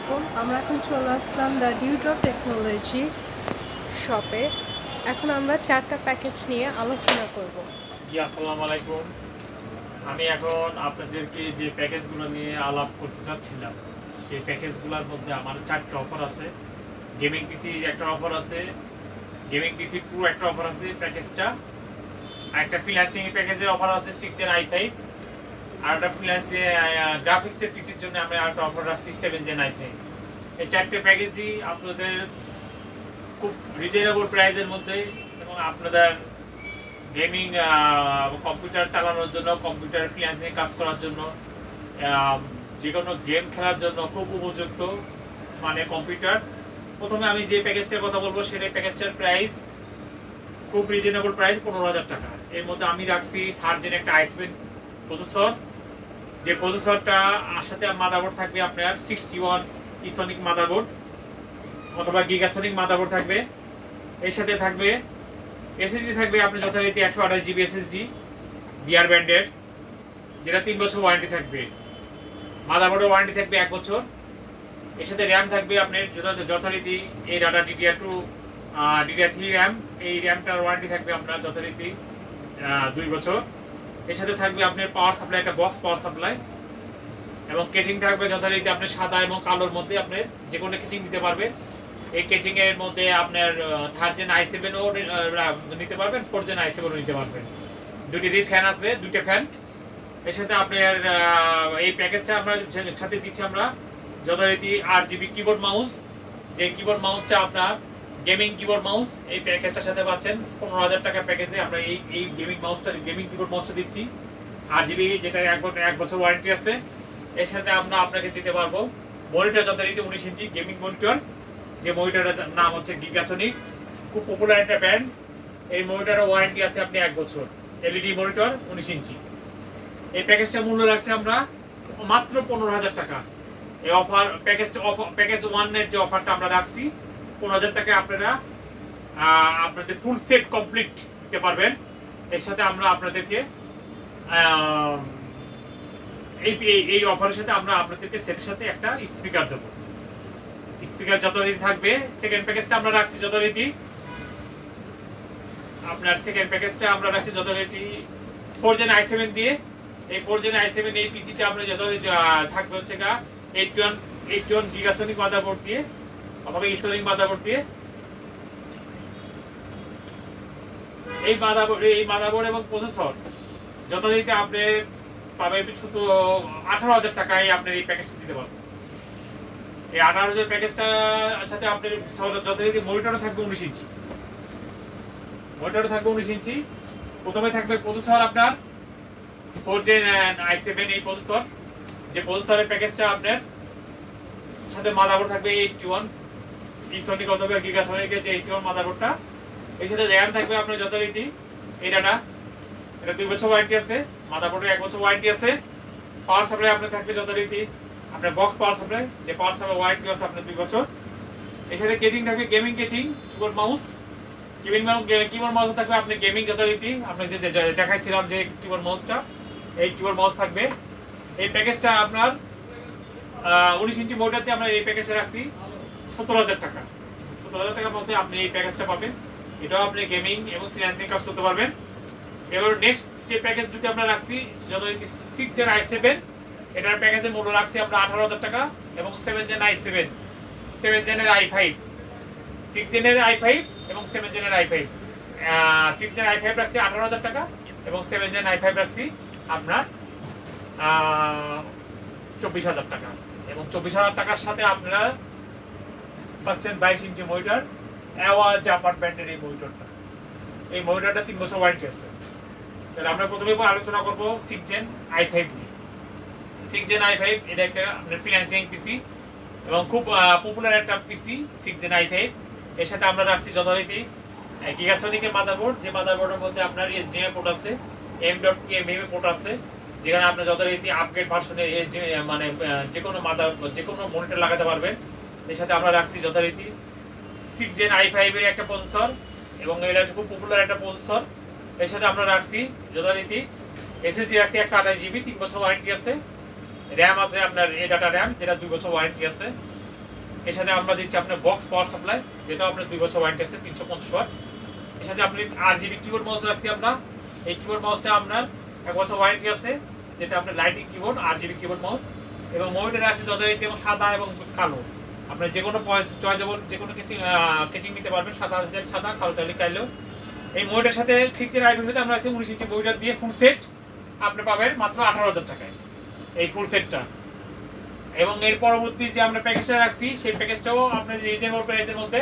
আলাইকুম। আমরা এখন চলে আসলাম দ্য ডিউড্রপ টেকনোলজি শপে। এখন আমরা 4টা প্যাকেজ নিয়ে আলোচনা করব। জি, আসসালামু আলাইকুম। আমি এখন আপনাদেরকে যে প্যাকেজগুলো নিয়ে আলাপ করতে চাচ্ছিলাম, সেই প্যাকেজগুলোর মধ্যে আমার 4টা অফার আছে। গেমিং পিসি একটা অফার আছে, গেমিং পিসি প্রো একটা অফার আছে প্যাকেজটা, আর একটা ফ্রিল্যান্সিং প্যাকেজের অফার আছে 6 জেন i5, আর একটা ফ্রিল্যান্সিং গ্রাফিক্সের পিসির জন্য আমরা একটা অফার রাখছি 7 জেন i5। এই 4টে প্যাকেজই আপনাদের খুব রিজনেবল প্রাইসের মধ্যে এবং আপনাদের গেমিং কম্পিউটার চালানোর জন্য, কম্পিউটার ফ্রিল্যান্সিং কাজ করার জন্য, যে কোনো গেম খেলার জন্য খুব উপযুক্ত মানে কম্পিউটার। প্রথমে আমি যে প্যাকেজটার কথা বলবো সেটা প্যাকেজটার প্রাইস খুব রিজনেবল প্রাইস 15,000 টাকা। এর মধ্যে আমি রাখছি 3rd জেন একটা i7 প্রসেসর, যে প্রসেসরটা সাথে মাদারবোর্ড থাকবে আপনার 61 ইসনিক মাদারবোর্ড অথবা গিগাসনিক মাদারবোর্ড থাকবে। এর সাথে থাকবে এসএসডি থাকবে আপনি যথারীতি 128 জিবি এসএসডি বিআর ব্যান্ডের, যেটা 3 বছর ওয়ারেন্টি থাকবে। মাদারবোর্ডের ওয়ারেন্টি থাকবে 1 বছর। এর সাথে র্যাম থাকবে আপনার যথারীতি এই ডাটা DDR2 DDR3 র্যাম, এই র্যামটার ওয়ারেন্টি থাকবে আপনার যথারীতি 2 বছর। এর সাথে থাকবে আপনার পাওয়ার সাপ্লাই, একটা বক্স পাওয়ার সাপ্লাই, এবং কেচিং থাকবে যথারীতি আপনার সাদা এবং কালোর মধ্যে আপনি যে কোনো কেচিং দিতে পারবেন। এই কেচিং এর মধ্যে আপনার 3rd জেন i7 ও নিতে পারবেন, 4th জেন i7 ও নিতে পারবেন। দুটি ফ্যান আছে, দুইটা ফ্যান। এর সাথে আপনার এই প্যাকেজটা আমরা সাথে দিচ্ছি আমরা যথারীতি RGB কিবোর্ড মাউস, যে কিবোর্ড মাউসটা আপনার গেমিং কিবোর্ড মাউস, এই প্যাকেজটার সাথে পাচ্ছেন 15,000 টাকা প্যাকেজে আমরা এই গেমিং কিবোর্ড মাউসটা দিচ্ছি। RGB, যেটা 1 বছর ওয়ারেন্টি আছে। এর সাথে আমরা আপনাকে দিতে পারবো মনিটর যথারীতি 19 ইঞ্চি গেমিং মনিটর, যে মনিটরের নাম হচ্ছে গিগাসনিক, খুব পপুলার একটা ব্র্যান্ড। এই মনিটরের ওয়ারেন্টি আছে আপনি 1 বছর, এলইডি মনিটর 19 ইঞ্চি। এই প্যাকেজটার মূল্য রাখছি আমরা মাত্র 15,000 টাকা। এই অফার প্যাকেজ 1 এর যে অফারটা আমরা রাখছি 15,000 টাকায় আপনারা আপনাদের ফুল সেট কমপ্লিট দিতে পারবেন। এর সাথে আমরা আপনাদেরকে এই এই অফারের সাথে আমরা আপনাদেরকে সেটের সাথে একটা স্পিকার দেবো। স্পিকার যথারীতি থাকবে। সেকেন্ড প্যাকেজটা আমরা রাখছি যথারীতি আপনার 4 জেন i7 দিয়ে। এই 4 জেন i7 এই পিসিটা আমরা যথারীতি থাকবে হচ্ছে 81 গিগাসনিক মাদারবোর্ড দিয়ে অথবা ইসোনিক মাদারবোর্ড দিয়ে। এই মাদারবোর্ড এবং প্রসেসর যথারীতি আপনি পাবেন শুধু 18,000 টাকায় আপনি এই প্যাকেজটা দিতে পারবেন। এই 18,000 প্যাকেজটার সাথে আপনার যথারীতি মনিটরও থাকবে 19 ইঞ্চি, প্রথমে থাকবে প্রসেসর আপনার 4 জেন i7 এই প্রসেসর, যে প্রসেসরের প্যাকেজটা আপনার সাথে মাদারবোর্ড থাকবে 81 ইসনিক অথবা গিগাসনিকের যে 81 মাদারবোর্ডটা। এর সাথে র্যাম থাকবে আপনার যথারীতি এই ডাটা, এটা 2 বছর ওয়ারেন্টি আছে, মাদারবোর্ডের 1 বছর ওয়ারেন্টি আছে। পাওয়ার সাপ্লাই আপনার থাকবে যথারীতি আপনার বক্স পাওয়ার সাপ্লাই, যে পাওয়ার সাপ্লাই ওয়ারেন্টি আছে আপনার 2 বছর। এর সাথে কেচিং থাকবে gaming কেচিং, keyboard mouse, keyboard mouse থাকবে আপনি গেমিং যথারীতি আপনি যে দেখাইছিলাম যে কিবোর্ড মাউসটা, এই কিবোর্ড মাউস থাকবে। এই প্যাকেজটা আপনার 19 ইঞ্চি মনিটরতে আমরা এই প্যাকেজটা রাখছি 17,000 টাকা। 17,000 টাকার মধ্যে আপনি এই প্যাকেজটা পাবেন। এটাও আপনি গেমিং এবং ফ্রিল্যান্সিং কাজ করতে পারবেন। এবার নেক্সট যে প্যাকেজ দুটো আমরা রাখছি যথারীতি 6 জেন i7, এটার প্যাকেজের মূল্য রাখছি আমরা 18,000 টাকা, এবং 7 জেন i7, 7 জেনের i5, 6 জেনের i5 এবং 7 জেনের i5, 6 জেন i5 রাখছি 18,000 টাকা এবং 7 জেন i5 রাখছি আপনার 24,000 টাকা। এবং 24,000 টাকার সাথে আপনারা পাচ্ছেন 22 ইঞ্চি মনিটর, জাপান ব্র্যান্ডের এই মনিটরটা। এই মনিটরটা 3 বছর ওয়ারেন্টি আছে। তাহলে আমরা প্রথমে আলোচনা করব 6 জেন i5 নিয়ে। 6 জেন i5 এটা একটা ফ্রিল্যান্সিং পিসি এবং খুব পপুলার একটা পিসি 6 জেন i5। এর সাথে আমরা রাখছি যথারীতি গিগাসনিকের মাদারবোর্ড, যে মাদারবোর্ডের মধ্যে আপনার HDMI পোর্ট আছে, M.2 পোর্ট আছে, যেখানে আপনি যথারীতি আপগ্রেড ভার্সনের HDMI মানে যে কোনো মনিটর লাগাতে পারবেন। এর সাথে আমরা রাখছি যথারীতি 6 জেন i5 এর একটা প্রসেসর, এবং এটা খুব পপুলার একটা প্রসেসর। এর সাথে আমরা রাখছি যথারীতি এসএসডি রাখছি 128 জিবি, 3 বছর ওয়ারেন্টি আছে। র্যাম আছে আপনার এই ডাটা র্যাম, যেটা 2 বছর ওয়ারেন্টি আছে। এর সাথে আমরা দিচ্ছি আপনার বক্স পাওয়ার সাপ্লাই, যেটা আপনার 2 বছর ওয়ারেন্টি আছে 350 ওয়াট। এর সাথে আপনি RGB কিবোর্ড মাউস রাখছি আমরা। এই কিবোর্ড মাউসটা আপনার 1 বছর ওয়ারেন্টি আছে, যেটা আপনার lighting keyboard RGB keyboard mouse. এবং মনিটর আছে যথারীতি এবং সাদা এবং কালো। আপনার যে কোনো চয়েজেবল যে কোনো কেচিং নিতে পারবেন, সাদা চাইলে সাদা, কালো চাইলে কালো। এই মনিটরের সাথে 6 এর আইপিতে আমরা আছে 19 ইঞ্চি মনিটর দিয়ে ফুল সেট আপনি পাবেন মাত্র 18,000 টাকায় এই ফুল সেটটা। এবং এর পরবর্তী যে আমরা প্যাকেজটা রাখছি সেই প্যাকেজটাও আপনার রিজনেবল প্রাইসের মধ্যে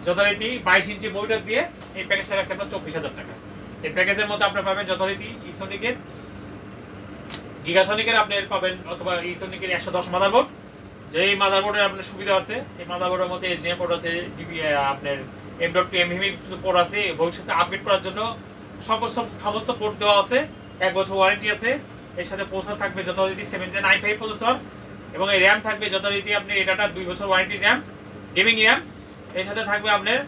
যথারীতি 22 ইঞ্চি মনিটর দিয়ে এই প্যাকেজটা রাখছি আপনার 24,000 টাকা। এই প্যাকেজের মধ্যে আপনারা পাবেন যথারীতি ইসোনিকের গিগাসনিকের আপনি পাবেন, অথবা ইসোনিকের 110 মাদারবোর্ড। যেই মাদারবোর্ডের আপনার সুবিধা আছে, এই মাদারবোর্ডের মধ্যে HDMI পোর্ট আছে, ডিবি আপনার M.2 MHMI পোর্ট আছে, ভবিষ্যতে আপডেট করার জন্য সমস্ত পোর্ট দেওয়া আছে, 1 বছর ওয়ারেন্টি আছে। এর সাথে প্রসেসর থাকবে যথারীতি 7 Gen i5 প্রসেসর, এবং এই র্যাম থাকবে যথারীতি আপনি এটাটা 2 বছর ওয়ারেন্টি র্যাম, গেমিং র্যাম। এর সাথে থাকবে আপনার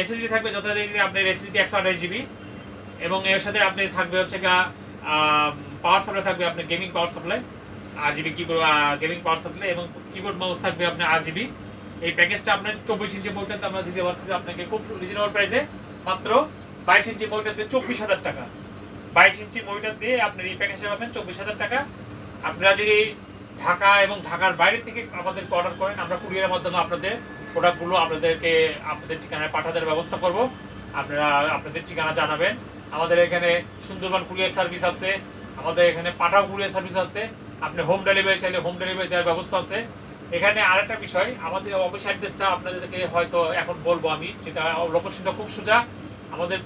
এসএসডি থাকবে যথারীতি আপনার এসএসডি 128 জিবি, এবং এর সাথে আপনি থাকবে হচ্ছে পাওয়ার সাপ্লাই থাকবে আপনার gaming power supply RGB keyboard, gaming power supply, এবং কিবোর্ড মাউস থাকবে আপনার RGB। এই প্যাকেজটা আপনার 24 ইঞ্চি মনিটরতে আমরা দিতে পারছি আপনাকে খুব রিজনেবল প্রাইসে, মাত্র 22 ইঞ্চি মনিটরতে 24,000 টাকা। 22 ইঞ্চি মনিটর দিয়ে আপনি এই প্যাকেজটা পাবেন 24,000 টাকা। আপনারা যদি ঢাকা এবং ঢাকার বাইরে থেকে আমাদেরকে অর্ডার করেন, আমরা কুরিয়ারের মাধ্যমে আপনাদের প্রোডাক্টগুলো আপনাদেরকে আপনাদের ঠিকানায় পাঠানোর ব্যবস্থা করব। আপনারা আপনাদের ঠিকানা জানাবেন। আমাদের এখানে সুন্দরবন কুরিয়ার সার্ভিস আছে, আমাদের এখানে পাঠাও কুরিয়ার সার্ভিস আছে। আপনি হোম ডেলিভারি চাইলে হোম ডেলিভারি দেওয়ার ব্যবস্থা আছে। এখানে আরেকটা বিষয়, আমাদের অফিস অ্যাড্রেসটা আপনাদেরকে হয়তো এখন বলবো আমি, যেটা লোকেশনটা খুব সোজা। আমাদের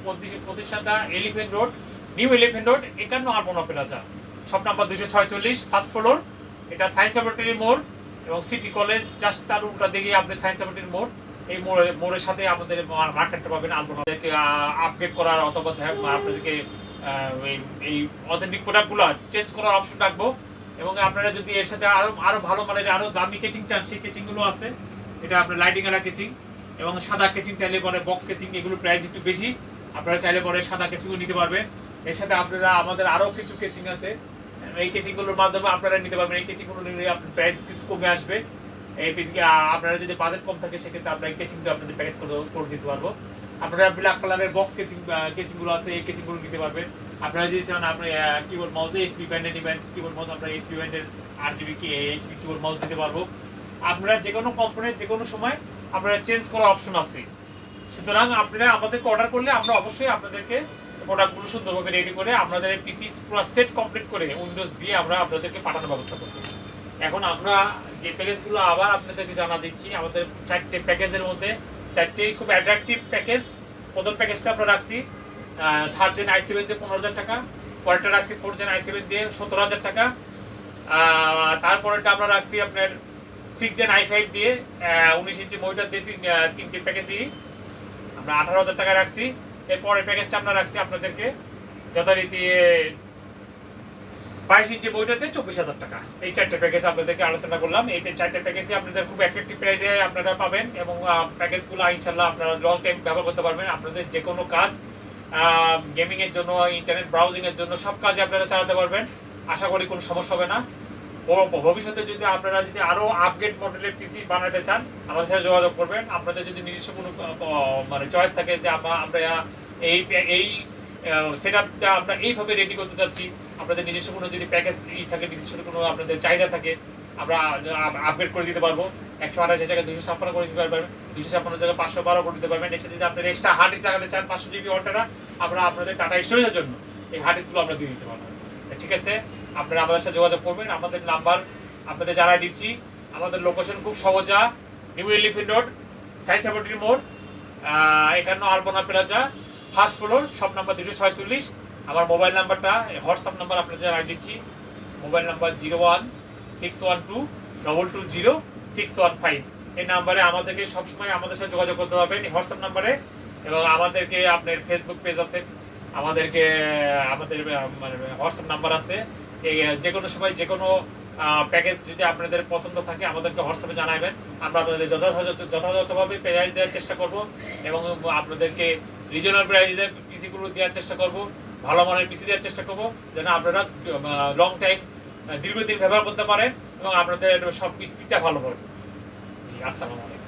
প্রতিষ্ঠানটা Elephant Road, New Elephant Road, 51 Urbana Plaza, shop number 246, first floor. এটা সায়েন্স ল্যাবরেটরি মোড় এবং সিটি কলেজ জাস্ট তার উল্টা দিকে আপনি সায়েন্স ল্যাবরেটরি মোড়, এই মোড়ের সাথে আমাদের মার্কেটটা পাবেন। আপনাদেরকে আপগ্রেড করার অথবা আপনাদেরকে এই অথেন্টিক প্রোডাক্টগুলো চেঞ্জ করার অপশন রাখবো। এবং আপনারা যদি এর সাথে আরো ভালো মানের আরো দামি কেচিং চান, সেই কেচিংগুলো আছে। এটা আপনার লাইটিং এলা কেচিং, এবং সাদা কেচিং চাইলে পরে বক্স কেচিং, এগুলো প্রাইস একটু বেশি। আপনারা চাইলে পরে সাদা কেচিংও নিতে পারবেন। এর সাথে আপনারা আমাদের আরো কিছু কেচিং আছে, এই কেচিংগুলোর মাধ্যমে আপনারা নিতে পারবেন। এই কেচিংগুলো নিলে আপনার প্রাইস কিছু কমে আসবে। এই পিসকে আপনারা যদি বাজেট কম থাকে সেক্ষেত্রে আমরা এই কেচিংটা আপনাদের প্যাকেজ করে দিতে পারবো। আপনারা ব্ল্যাক কালারের বক্স কেচিংগুলো আছে, এই কেচিংগুলো নিতে পারবেন। আপনারা যদি চান আপনি কিবোর্ড মাউস এইচপি ব্র্যান্ডের নেবেন, কিবোর্ড মাউস আপনারা এইচপি ব্র্যান্ডের RGB এইচপি কিবোর্ড মাউস দিতে পারবো। আপনারা যে কোনো কোম্পানির যে কোনো সময় আপনারা চেঞ্জ করার অপশন আছে। সুতরাং আপনারা আমাদেরকে অর্ডার করলে আমরা অবশ্যই আপনাদেরকে প্রোডাক্টগুলো সুন্দরভাবে রেডি করে আপনাদের পিসি পুরো সেট কমপ্লিট করে উইন্ডোজ দিয়ে আমরা আপনাদেরকে পাঠানোর ব্যবস্থা করব। এখন আমরা যে প্যাকেজগুলো আবার আপনাদেরকে জানা দিচ্ছি, আমাদের 4টে প্যাকেজের মধ্যে 4টেই খুব অ্যাট্রাকটিভ প্যাকেজ। প্রথম প্যাকেজটা আমরা রাখছি 3rd Gen i7 দিয়ে 15,000 টাকা, পরেরটা রাখছি 4th Gen i7 দিয়ে 17,000 টাকা, তারপরেরটা আমরা রাখছি আপনার 6th Gen i5 দিয়ে 19 ইঞ্চি মনিটর দিয়ে তিনটে প্যাকেজই আমরা 18,000 টাকা রাখছি। এরপরের প্যাকেজটা আমরা রাখছি আপনাদেরকে যথারীতি 22 ইঞ্চি মনিটর দিয়ে 24,000 টাকা। এই 4টে প্যাকেজ আপনাদেরকে আলোচনা করলাম। এই 4টে প্যাকেজই আপনাদের খুব অ্যাট্রাকটিভ প্রাইসে আপনারা পাবেন, এবং প্যাকেজগুলো ইনশাআল্লাহ আপনারা লং টাইম ব্যবহার করতে পারবেন। আপনাদের যে কোনো কাজ, গেমিং এর জন্য, ইন্টারনেট ব্রাউজিং এর জন্য, সব কাজে আপনারা চালাতে পারবেন। আশা করি কোনো সমস্যা হবে না। ভবিষ্যতে যদি আপনারা যদি আরো আপগ্রেড মডেলের পিসি বানাতে চান, আমাদের সাথে যোগাযোগ করবেন। আপনাদের যদি নিজস্ব কোনো মানে চয়েস থাকে যে আমরা এই সেটআপটা আমরা এইভাবে রেডি করতে চাচ্ছি, আপনাদের নিজস্ব কোনো যদি প্যাকেজ থাকে, নিজস্ব কোনো আপনাদের চাহিদা থাকে, আমরা আপগ্রেড করে দিতে পারবো। 128 জায়গায় 256 করে দিতে পারবেন, 256 জায়গায় 512 করে দিতে পারবেন। এর সাথে যদি আপনার এক্সট্রা হার্ড ডিস্ক লাগাতে চান 500 জিবি ওয়াটারা, আমরা আপনাদের টাটা স্টোরেজের জন্য এই হার্ড ডিস্কগুলো আমরা দিয়ে দিতে পারবো। ঠিক আছে, আপনারা আমাদের সাথে যোগাযোগ করবেন। আমাদের নাম্বার আপনাদের জানাই দিচ্ছি। আমাদের লোকেশন খুব সহজা, New Elephant Road, Science Laboratory মোড়, 51 Urbana Plaza, first floor, shop number 246। আমার মোবাইল নাম্বারটা, হোয়াটসঅ্যাপ নাম্বার আপনাদের জানাই দিচ্ছি। Mobile number 016122020615। এই নাম্বারে আমাদেরকে সবসময় আমাদের সাথে যোগাযোগ করতে পারবেন, এই হোয়াটসঅ্যাপ নাম্বারে। এবং আমাদেরকে আপনার ফেসবুক পেজ আছে, আমাদের মানে হোয়াটসঅ্যাপ নাম্বার আছে। এই যে কোনো সময় যে কোনো প্যাকেজ যদি আপনাদের পছন্দ থাকে আমাদেরকে হোয়াটসঅ্যাপে জানাবেন। আমরা আপনাদের যথাযথভাবে প্রাইস দেওয়ার চেষ্টা করব, এবং আপনাদেরকে রিজনেবল প্রাইসে পিসিগুলো দেওয়ার চেষ্টা করব, ভালো মানের পিসি দেওয়ার চেষ্টা করব, যেন আপনারা লং টাইম দীর্ঘদিন ব্যবহার করতে পারেন এবং আপনাদের সব স্পিডটা ভালো হবে। জি, আসসালামু আলাইকুম।